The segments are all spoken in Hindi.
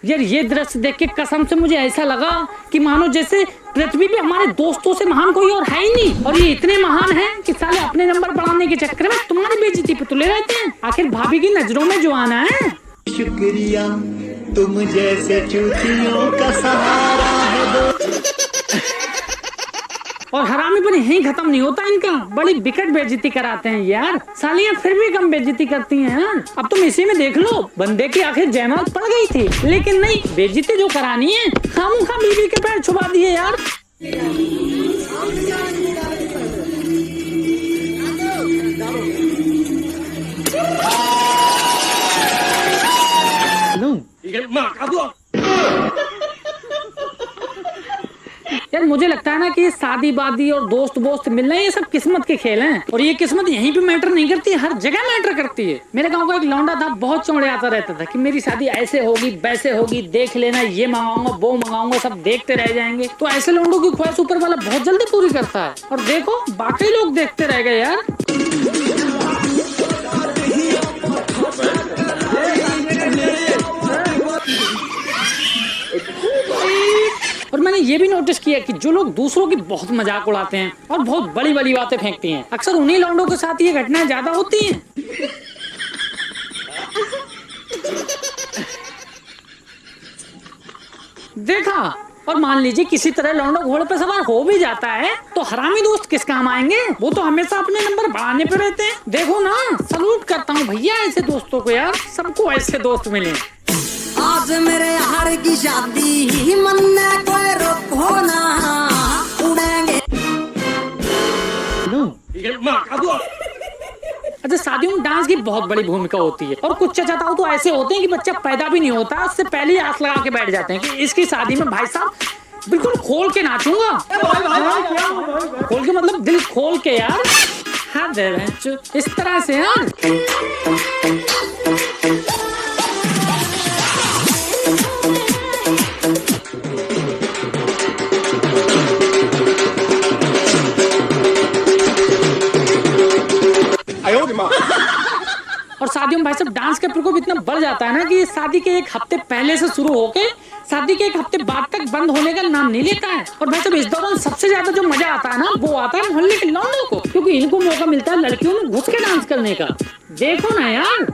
यार ये दृश्य देख के कसम से मुझे ऐसा लगा कि मानो जैसे पृथ्वी पे हमारे दोस्तों से महान कोई और है ही नहीं, और ये इतने महान हैं कि साले अपने नंबर बढ़ाने के चक्कर में तुम्हारी बेइज्जती पे तुले रहते हैं। आखिर भाभी की नजरों में जो आना है। शुक्रिया तुम जैसे चूतियों का सहारा है। और हरामीपन यहीं खत्म नहीं होता इनका, बड़ी बिकट बेइज्जती कराते हैं यार। सालियां फिर भी कम बेइज्जती करती हैं। अब तुम इसी में देख लो, बंदे की आखिर जयमाल पड़ गई थी, लेकिन नहीं, बेइज्जती जो करानी है खामोखा बीवी के पैर छुपा दिए यार। यार मुझे लगता है ना कि शादी वादी और दोस्त वोस्त मिलना ये सब किस्मत के खेल हैं, और ये किस्मत यहीं पे मैटर नहीं करती, हर जगह मैटर करती है। मेरे गांव का एक लौंडा था, बहुत चौड़े आता रहता था कि मेरी शादी ऐसे होगी वैसे होगी, देख लेना, ये मंगाऊंगा वो मंगाऊंगा, सब देखते रह जाएंगे। तो ऐसे लौंडों की ख्वाहिश ऊपर वाला बहुत जल्दी पूरी करता है, और देखो बाकी लोग देखते रह गए यार। और मैंने ये भी नोटिस किया कि जो लोग दूसरों की बहुत मजाक उड़ाते हैं और बहुत बड़ी बड़ी बातें फेंकते हैं, अक्सर उन्हीं लौंडों के साथ ये घटनाएं ज्यादा होती हैं। देखा, और मान लीजिए किसी तरह लौंडा घोड़े पे सवार हो भी जाता है तो हरामी दोस्त किस काम आएंगे, वो तो हमेशा अपने नंबर बढ़ाने पे रहते हैं। देखो ना, सलूट करता हूँ भैया ऐसे दोस्तों को यार, सबको ऐसे दोस्त मिले। आज मेरे यार की शादी मन में कोई रोको ना, उड़ेंगे। अच्छा, शादियों में डांस की बहुत बड़ी भूमिका होती है, और कुछ चचाताऊ तो ऐसे होते हैं कि बच्चा पैदा भी नहीं होता उससे पहले ही आस लगा के बैठ जाते हैं कि इसकी शादी में भाई साहब बिल्कुल खोल के नाचूंगा। खोल के मतलब दिल खोल के यार। हाँ इस तरह से यार। और शादियों में भाई साहब डांस का प्रकोप इतना बढ़ जाता है ना कि शादी के एक हफ्ते पहले से शुरू होके शादी के एक हफ्ते बाद तक बंद होने का नाम नहीं लेता है। और भाई साहब इस दौरान सबसे ज्यादा जो मजा आता है ना, वो आता है मोहल्ले के लौंडों को, क्योंकि इनको मौका मिलता है लड़कियों में घुस के डांस करने का। देखो ना यार,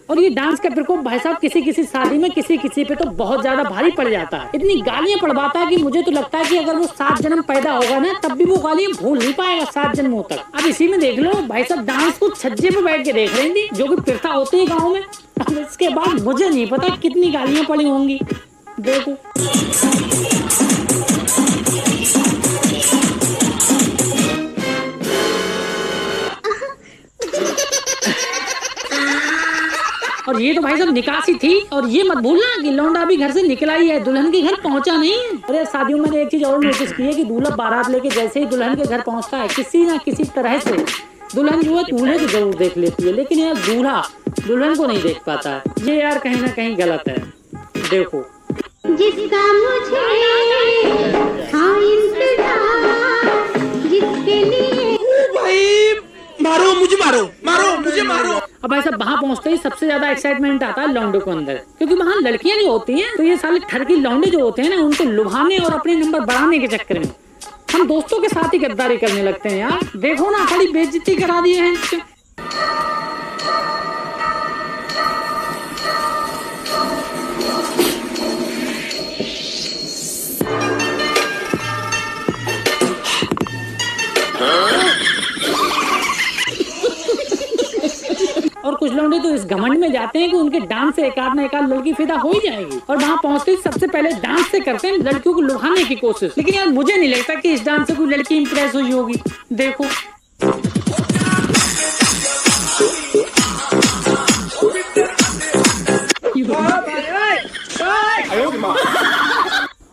और ये डांस का प्रकोप भाई साहब किसी किसी शादी में किसी किसी पे तो बहुत ज्यादा भारी पड़ जाता है। इतनी गालियां पड़वाता है कि मुझे तो लगता है कि अगर वो 7 जन्म पैदा होगा ना, तब भी वो गालियां भूल नहीं पाएगा 7 जन्मों तक। अब इसी में देख लो भाई साहब, डांस को छज्जे पे बैठ के देख रही थी, जो कि प्रथा होती है गाँव में। अब इसके बाद मुझे नहीं पता कितनी गालियां पड़ी होंगी। देखो और ये तो भाई साहब निकासी थी, और ये मत भूलना कि लौंडा भी घर से निकला ही है, दुल्हन के घर पहुंचा नहीं है। अरे शादियों में एक चीज और नोटिस की है कि दूल्हा बारात लेके जैसे ही दुल्हन के घर पहुंचता है, किसी ना किसी तरह से दुल्हन जो है दूल्हे को जरूर देख लेती है, लेकिन यार दूल्हा दुल्हन को नहीं देख पाता है। ये यार कहीं ना कहीं गलत है। देखो जिसका मुझे हाँ इंतजार, जिसके लिए मारो मुझे, मारो मारो मुझे, मारो। अब ऐसा वहाँ पहुँचते ही सबसे ज्यादा एक्साइटमेंट आता है लौंडों को अंदर, क्योंकि वहाँ लड़कियां जो होती हैं तो ये साले ठरकी लौंडे जो होते हैं ना, उनको लुभाने और अपने नंबर बढ़ाने के चक्कर में हम दोस्तों के साथ ही गद्दारी करने लगते हैं यार। देखो ना, बड़ी बेइज्जती करा दी है। और कुछ लौंडे तो इस घमंड में जाते हैं कि उनके डांस से एक आध लड़की फिदा हो ही जाएगी, और वहाँ पहुँचते ही सबसे पहले डांस से करते हैं लड़कियों को लुभाने की कोशिश। लेकिन यार मुझे नहीं लगता कि इस डांस से कोई लड़की इंप्रेस हुई होगी। देखो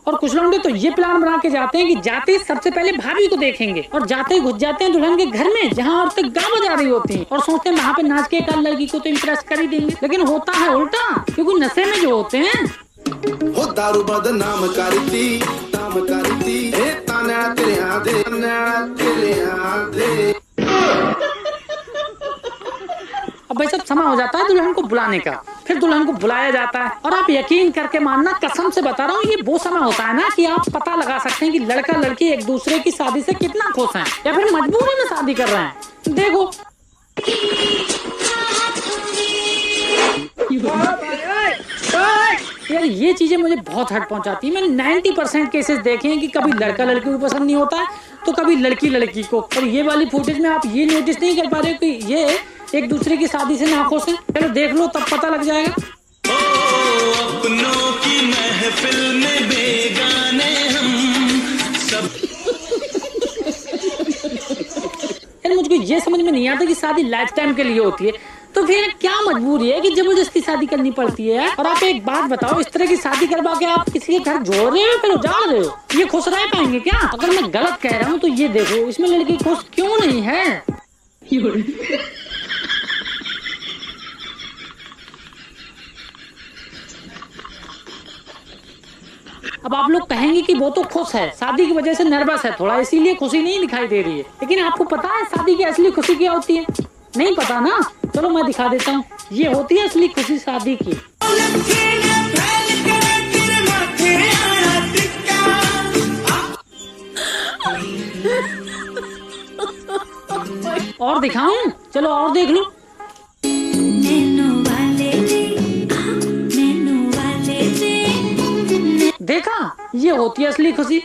और कुछ लोग तो ये प्लान बना के जाते हैं कि जाते ही सबसे पहले भाभी को देखेंगे और जाते ही घुस जाते हैं दुल्हन के घर में जहाँ औरतें गा बजा रही होती हैं और सोचते हैं वहाँ पे नाच के एक लड़की को तो इम्प्रेस कर ही देंगे, लेकिन होता है उल्टा, क्योंकि नशे में जो होते हैं हो दारू बदनाम करती ए ताना तेरे आधे अब भाई सब समय हो जाता है दुल्हन को बुलाने का, फिर दुल्हन को बुलाया जाता है और आप यकीन करके मानना, कसम से बता रहा हूँ, ये वो समय होता है ना कि आप पता लगा सकते हैं कि लड़का लड़की एक दूसरे की शादी से कितना खुश हैं या फिर मजबूरी में शादी कर रहे हैं। देखो यार ये चीजें मुझे बहुत हर्ट पहुंचाती है। मैंने 90% केसेस देखे हैं कि कभी लड़का लड़की को पसंद नहीं होता है तो कभी लड़की लड़की को, और ये वाली फुटेज में आप ये नोटिस नहीं कर पा रहे हो कि ये एक दूसरे की शादी से नाखुश हैं। चलो देख लो तब पता लग जाएगा। अपनों की महफिल में बेगाने हम सब। यार मुझको ये समझ में नहीं आता कि शादी लाइफ टाइम के लिए होती है, तो फिर क्या मजबूरी है कि जबरदस्ती शादी करनी पड़ती है। और आप एक बात बताओ, इस तरह की शादी करवा के आप किसी के घर जोड़ रहे हो फिर उजाड़ रहे हो, ये खुश रह पाएंगे क्या? अगर मैं गलत कह रहा हूँ तो ये देखो इसमें लड़की खुश क्यों नहीं है। अब आप लोग कहेंगे कि वो तो खुश है, शादी की वजह से नर्वस है थोड़ा, इसीलिए खुशी नहीं दिखाई दे रही है। लेकिन आपको पता है शादी की असली खुशी क्या होती है? नहीं पता ना, चलो मैं दिखा देता हूँ। ये होती है असली खुशी शादी की। और दिखाऊं? चलो और देख लो। देखा, ये होती है असली खुशी।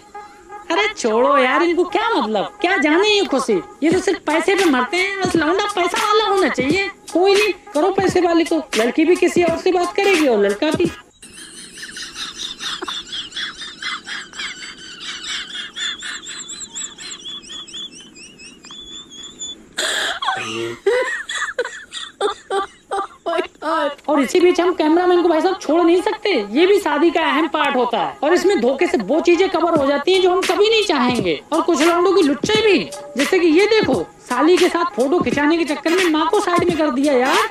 अरे छोड़ो यार, इनको क्या मतलब, क्या जाने ये खुशी, ये तो सिर्फ पैसे पे मरते हैं। बस लौंडा पैसा वाला होना चाहिए। कोई नहीं, करो पैसे वाले को, लड़की भी किसी और से बात करेगी और लड़का भी। और इसी बीच हम कैमरामैन को भाई साहब छोड़ नहीं सकते, ये भी शादी का अहम पार्ट होता है। और इसमें धोखे से वो चीजें कवर हो जाती हैं जो हम कभी नहीं चाहेंगे। और कुछ लौंडों की लुच्चे भी, जैसे कि ये देखो, साली के साथ फोटो खिंचाने के चक्कर में माँ को साइड में कर दिया यार।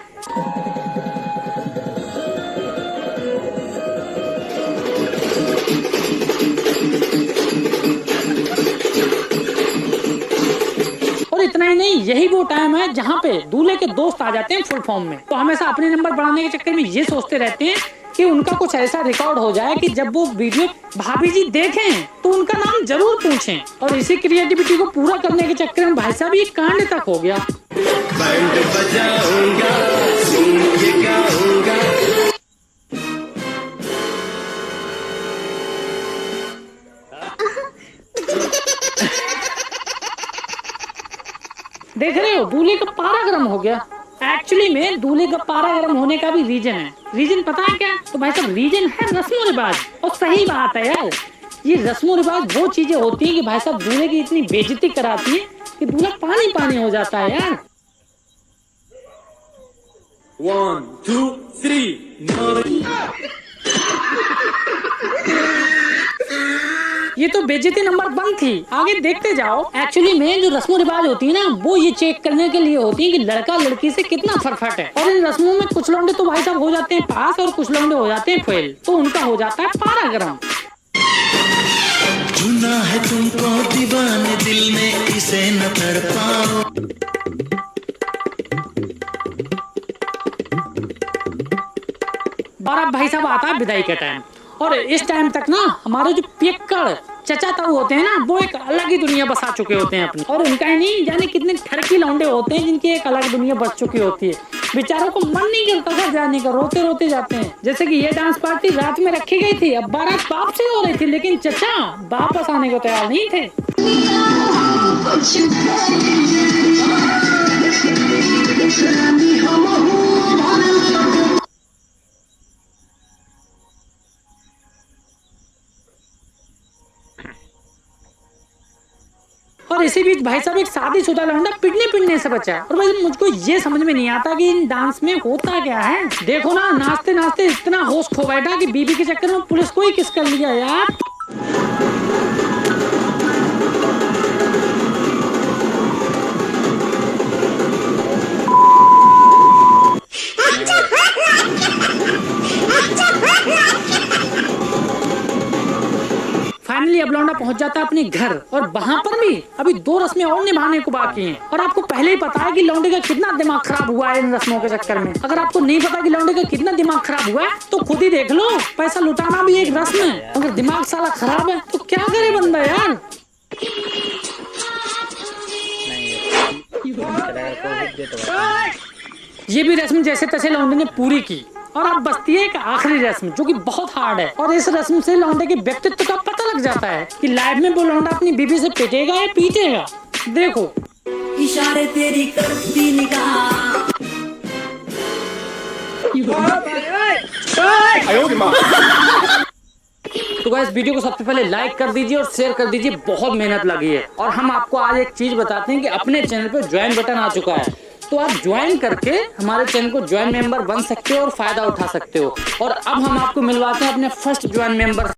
और इतना ही नहीं, यही वो टाइम है जहाँ पे दूल्हे के दोस्त आ जाते हैं फुल फॉर्म में। तो हमेशा अपने नंबर बढ़ाने के चक्कर में ये सोचते रहते हैं कि उनका कुछ ऐसा रिकॉर्ड हो जाए कि जब वो वीडियो भाभी जी देखें तो उनका नाम जरूर पूछें। और इसी क्रिएटिविटी को पूरा करने के चक्कर में भाई साहब ये कांड तक हो गया। बैंड बजाऊंगा, सुन ये गाऊंगा। देख रहे हो, दूल्हे का पारा गर्म हो गया। एक्चुअली में दूल्हे का पारा गर्म होने का भी रीजन है। रीजन पता है क्या? तो भाई साहब रीजन है रस्मों रिवाज। और सही बात है यार, ये रस्मों रिवाज वो चीजें होती हैं कि भाई साहब दूल्हे की इतनी बेइज्जती कराती है कि दूल्हा पानी पानी हो जाता है यार। 1 2 3 ये तो बेइज्जती नंबर 1 थी, आगे देखते जाओ। एक्चुअली में जो रस्मों रिवाज होती है ना, वो ये चेक करने के लिए होती है कि लड़का लड़की से कितना फरफट है। और इन रस्मों में कुछ लौंडे तो भाई साहब हो जाते हैं पास और कुछ लौंडे हो जाते हैं फेल, तो उनका हो जाता है पारा गरम। चुना है तुमको दीवाने दिल में, इसे न तड़पाओ। और अब भाई साहब आता है विदाई का टाइम। और इस टाइम तक ना हमारे जो पियक्कड़ चचा ताऊ होते हैं ना, वो एक अलग ही दुनिया बसा चुके होते हैं अपनी। और उनका ही नहीं जाने कितने ठरकी लौंडे होते हैं जिनकी एक अलग दुनिया बस चुकी होती है। बेचारों को मन नहीं करता घर जाने का, रोते रोते जाते हैं। जैसे कि ये डांस पार्टी रात में रखी गई थी, अब बारात बाप से हो रही थी, लेकिन चचा वापस आने को तैयार नहीं थे। और इसी बीच भाई साहब एक शादीशुदा लौंडा पिटने से बचा। और भाई मुझको ये समझ में नहीं आता कि इन डांस में होता क्या है। देखो ना, नाचते नाचते इतना होश खो बैठा कि बीबी के चक्कर में पुलिस को ही किस कर लिया यार। पहुंच जाता है अपने घर, और वहाँ पर भी अभी 2 रस्में और निभाने को बाकी हैं। और आपको पहले ही पता है कि लौंडे का कितना दिमाग खराब हुआ है इन रस्मों के चक्कर में। अगर आपको नहीं पता कि लौंडे का कितना दिमाग खराब हुआ है तो खुद ही देख लो। पैसा लुटाना भी एक रस्म है, अगर दिमाग साला खराब है तो क्या करे बंदा यार। ये भी रस्म जैसे तैसे लौंडे ने पूरी की, और अब बचती है एक आखिरी रस्म जो कि बहुत हार्ड है। और इस रस्म से लौंडे के व्यक्तित्व का पता लग जाता है कि लाइफ में वो लौंडा अपनी बीवी से पिटेगा या पीटेगा। देखो इशारे तेरी करती निगाह। तो गाइस वीडियो को सबसे पहले लाइक कर दीजिए और शेयर कर दीजिए, बहुत मेहनत लगी है। और हम आपको आज एक चीज बताते हैं कि अपने चैनल पे ज्वाइन बटन आ चुका है, तो आप ज्वाइन करके हमारे चैनल को ज्वाइन मेंबर बन सकते हो और फायदा उठा सकते हो। और अब हम आपको मिलवाते हैं अपने फर्स्ट ज्वाइन मेंबर।